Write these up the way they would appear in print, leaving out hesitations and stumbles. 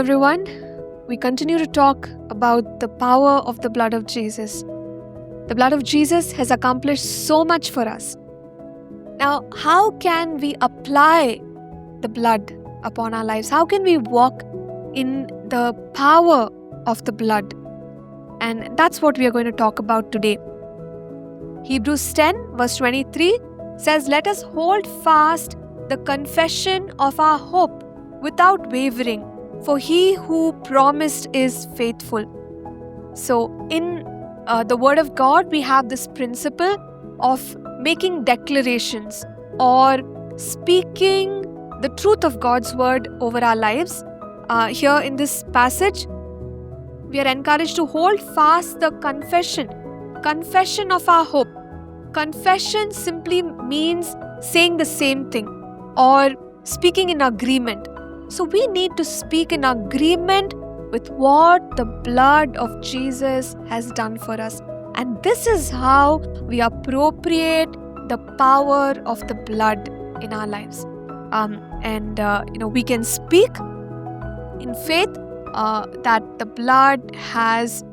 everyone. We continue to talk about the power of the blood of Jesus. The blood of Jesus has accomplished so much for us. Now, how can we apply the blood upon our lives? How can we walk in the power of the blood? And that's what we are going to talk about today. Hebrews 10 verse 23 says, "Let us hold fast the confession of our hope without wavering, for he who promised is faithful." So in the Word of God, we have this principle of making declarations or speaking the truth of God's Word over our lives. Here in this passage, we are encouraged to hold fast the confession of our hope. Confession simply means saying the same thing or speaking in agreement. So we need to speak in agreement with what the blood of Jesus has done for us. And this is how we appropriate the power of the blood in our lives. We can speak in faith that the blood has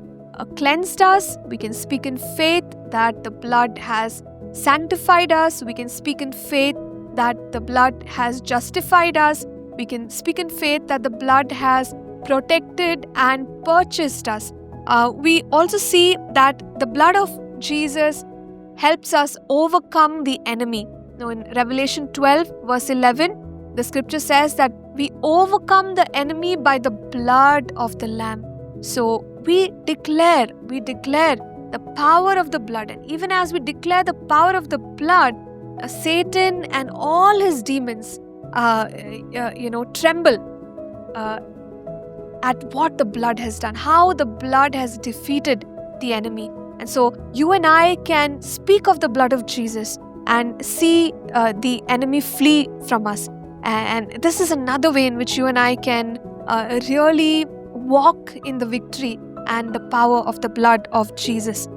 cleansed us. We can speak in faith that the blood has sanctified us. We can speak in faith that the blood has justified us. We can speak in faith that the blood has protected and purchased us. We also see that the blood of Jesus helps us overcome the enemy. Now in Revelation 12 verse 11, the scripture says that we overcome the enemy by the blood of the Lamb. So we declare the power of the blood. And even as we declare the power of the blood, Satan and all his demons tremble at what the blood has done, how the blood has defeated the enemy. And so you and I can speak of the blood of Jesus and see the enemy flee from us. And this is another way in which you and I can really walk in the victory and the power of the blood of Jesus.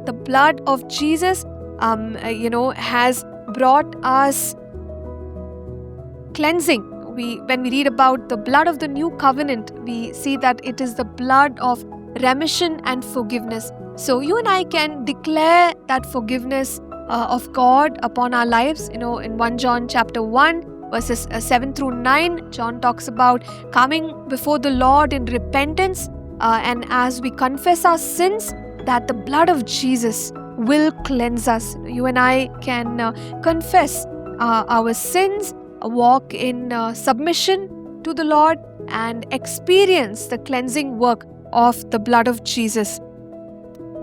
The blood of Jesus has brought us cleansing. When we read about the blood of the new covenant, we see that it is the blood of remission and forgiveness. So you and I can declare that forgiveness of God upon our lives. In 1 John chapter 1 verses 7 through 9, John talks about coming before the Lord in repentance, and as we confess our sins, that the blood of Jesus will cleanse us. You and I can confess our sins, walk in submission to the Lord, and experience the cleansing work of the blood of Jesus.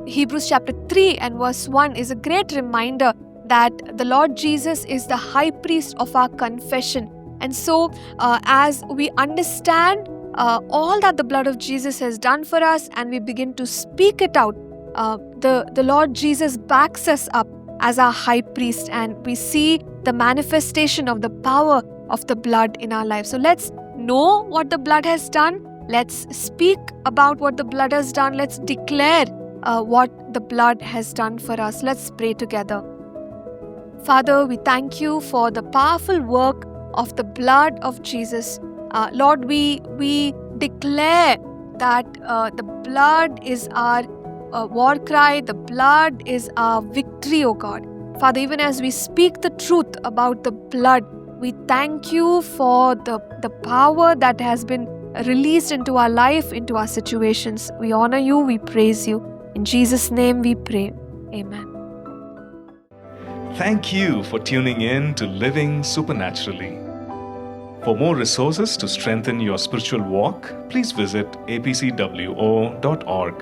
Hebrews chapter 3 and verse 1 is a great reminder that the Lord Jesus is the high priest of our confession. And so as we understand all that the blood of Jesus has done for us and we begin to speak it out, the Lord Jesus backs us up as our high priest, and we see the manifestation of the power of the blood in our lives. So let's know what the blood has done. Let's speak about what the blood has done. Let's declare what the blood has done for us. Let's pray together. Father, we thank you for the powerful work of the blood of Jesus. Lord, we declare that the blood is our war cry. The blood is our victory, O God. Father, even as we speak the truth about the blood, we thank you for the power that has been released into our life, into our situations. We honor you, we praise you. In Jesus' name we pray. Amen. Thank you for tuning in to Living Supernaturally. For more resources to strengthen your spiritual walk, please visit apcwo.org.